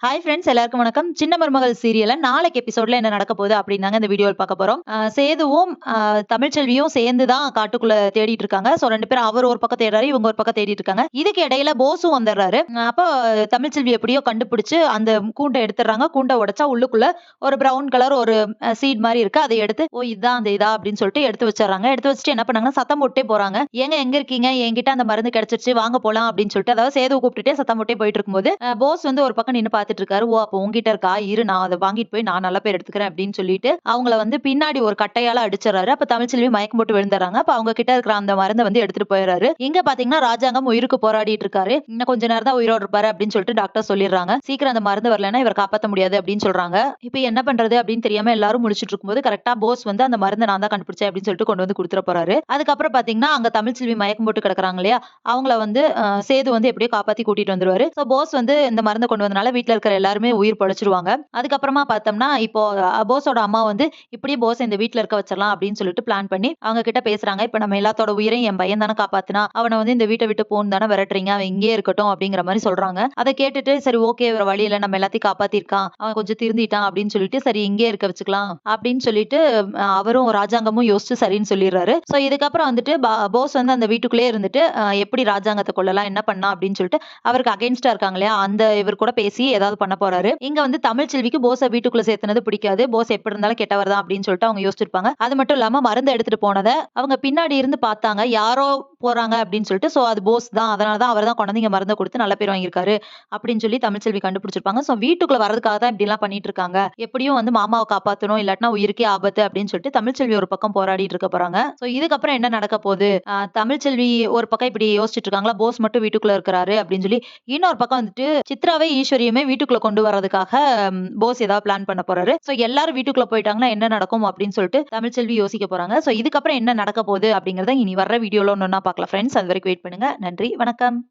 Hi friends எல்லாருக்கும் வணக்கம். சின்ன மருமகள் சீரியல்ல நாளைக்கு எபிசோட்ல என்ன நடக்க போகுது அப்படின்னாங்க இந்த வீடியோல பார்க்க போறோம். சேதுவும் தமிழ்ச்செல்வியும் சேர்ந்து தான் காட்டுக்குள்ள தேடிட்டு இருக்காங்க. சோ 2 பேரும் அவர் ஒரு பக்கம் தேடுறாரு, இவங்க ஒரு பக்கம் தேடிட்டு இருக்காங்க. இதுக்கு இடையில போஸும் வந்துடுறாரு. அப்போ தமிழ்ச்செல்வி எப்படியோ கண்டுபிடிச்சு அந்த கூண்டை எடுத்துடுறாங்க. கூண்டை உடைச்சா உள்ளுக்குள்ள ஒரு பிரவுன் கலர் ஒரு சீட் மாதிரி இருக்கு. அதை எடுத்து இதுதான் அந்த இதா அப்படின்னு சொல்லிட்டு எடுத்து வச்சிடறாங்க. எடுத்து வச்சுட்டு என்ன பண்ணாங்கன்னா சத்தம் போட்டே போறாங்க. ஏங்க எங்க இருக்கீங்க? என்கிட்ட அந்த மருந்து கிடைச்சிருச்சு, வாங்க போலாம் அப்படின்னு சொல்லிட்டு அதாவது சேதுவை கூப்பிட்டுட்டே சத்தம் போட்டே போயிட்டு இருக்கும்போது போஸ் வந்து ஒரு பக்கம் நின்னு பார்த்துட்டு இருக்காரு. ஓ அப்போ உன்கிட்ட இருக்கா, இரு நான் அதை வாங்கிட்டு போய் நான் நல்ல பேர் எடுத்துக்கிறேன் அப்படின்னு சொல்லிட்டு அவங்கள வந்து பின்னாடி ஒரு கட்டையால அடிச்சிடறாரு. அப்ப தமிழ்ச்செல்வி மயக்கம் போட்டு விழுந்துறாங்க. அப்ப அவங்க கிட்ட இருக்கிற அந்த மருந்தை வந்து எடுத்துட்டு போயிடுறாரு. இங்க பாத்தீங்கன்னா ராஜாங்கம் உயிருக்கு போராடிட்டு இருக்காரு. இன்னும் கொஞ்ச நேரம் தான் உயிரோடு இருப்பாரு அப்படின்னு சொல்லிட்டு டாக்டர் சொல்லிடுறாங்க. சீக்கிரம் அந்த மருந்து வரலன்னா இவர் காப்பாற்ற முடியாது அப்படின்னு சொல்றாங்க. இப்ப என்ன பண்றது அப்படின்னு தெரியாம எல்லாரும் முடிச்சிட்டு இருக்கும்போது கரெக்டா போஸ் வந்து அந்த மருந்தை நான் தான் கண்டுபிடிச்சேன் அப்படின்னு சொல்லிட்டு கொண்டு வந்து கொடுத்துட போறாரு. அதுக்கப்புறம் பாத்தீங்கன்னா அங்க தமிழ்ச்செல்வி மயக்கம் போட்டு கிடக்குறாங்க இல்லையா, அவங்கள வந்து சேது வந்து எப்படியோ காப்பாத்தி கூட்டிட்டு வந்துருவாரு. சோ போஸ் வந்து இந்த மருந்தை கொண்டு வந்தனால வீட்டுல இருக்கிற எல்லாருமே உயிர் படைச்சிருவாங்க. அதுக்கப்புறமா பார்த்தோம்னா இப்போ போஸோட அம்மா வந்து இப்படியே போஸ் இந்த வீட்டுல இருக்க வச்சிடலாம் அப்படின்னு சொல்லிட்டு பிளான் பண்ணி அவங்க கிட்ட பேசுறாங்க. இப்ப நம்ம எல்லாத்தோட உயிரையும் என் பையன் தானே காப்பாத்தினா, அவனை வந்து இந்த வீட்டை விட்டு போன்னு தானே விரட்டுறீங்க, அவன் இங்கேயே இருக்கட்டும் அப்படிங்கிற மாதிரி சொல்றாங்க. அதை கேட்டுட்டு சரி ஓகே வேற வழி இல்ல, நம்ம எல்லாத்தையும் காப்பாத்திருக்கான், அவன் கொஞ்சம் திருந்திட்டான் அப்படின்னு சொல்லிட்டு சரி இங்கே இருக்க வச்சுக்கலாம் அப்படின்னு சொல்லிட்டு அவரும் ராஜாங்கமும் யோசிச்சு சரின்னு சொல்லிடுறாரு. சோ இதுக்கப்புறம் வந்துட்டு போஸ் வந்து அந்த வீட்டுக்குள்ளே இருந்துட்டு எப்படி ராஜாங்கத்தை கொள்ளலாம் என்ன பண்ணலாம் அப்படின்னு சொல்லிட்டு அவருக்கு அகைன்ஸ்டா இருக்காங்க இல்லையா, அந்த இவர் கூட பேசி ஏதாவது பண்ண போறாரு. இங்க வந்து தமிழ்ச்செல்விக்கு போஸ வீட்டுக்குள்ள சேர்த்துனது பிடிக்காது. போஸ் எப்படி இருந்தாலும் கெட்டவர் தான் அப்படின்னு சொல்லிட்டு அவங்க யோசிச்சிருப்பாங்க. அது மட்டும் இல்லாம மருந்து எடுத்துட்டு போனதை அவங்க பின்னாடி இருந்து பார்த்தாங்க. யாரோ போறாங்க அப்படின்னு சொல்லிட்டு சோ அது போஸ் தான், அதனாலதான் அவர் தான் குழந்தைங்க மருந்தை கொடுத்து நல்ல பேர் வாங்கியிருக்காரு அப்படின்னு சொல்லி தமிழ்ச்செல்வி கண்டுபிடிச்சிருப்பாங்க. சோ வீட்டுக்குள்ள வரதுக்காக தான் இப்படி எல்லாம் பண்ணிட்டு இருக்காங்க. எப்படியும் வந்து மாமாவை காப்பாத்தணும், இல்லாட்டினா உயிருக்கே ஆபத்து அப்படின்னு சொல்லிட்டு தமிழ்ச்செல்வி ஒரு பக்கம் போராடிட்டு இருக்க போறாங்க. சோ இதுக்கப்புறம் என்ன நடக்க போகுது, தமிழ்ச்செல்வி ஒரு பக்கம் இப்படி யோசிச்சுட்டு இருக்காங்களா, போஸ் மட்டும் வீட்டுக்குள்ள இருக்கிறாரு அப்படின்னு சொல்லி இன்னொரு பக்கம் வந்துட்டு சித்ராவை ஈஸ்வரியுமே வீட்டுக்குள்ள கொண்டு வரதுக்காக போஸ் ஏதாவது பிளான் பண்ண போறாரு. சோ எல்லாரும் வீட்டுக்குள்ள போயிட்டாங்கன்னா என்ன நடக்கும் அப்படின்னு சொல்லிட்டு தமிழ்ச்செல்வி யோசிக்க போறாங்க. சோ இதுக்கப்புறம் என்ன நடக்க போகுது அப்படிங்கறத இனி வர்ற வீடியோல ஒன்னொன்னா பார்க்கலாம் ஃப்ரெண்ட்ஸ். அது வரைக்கும் வெயிட் பண்ணுங்க. நன்றி, வணக்கம்.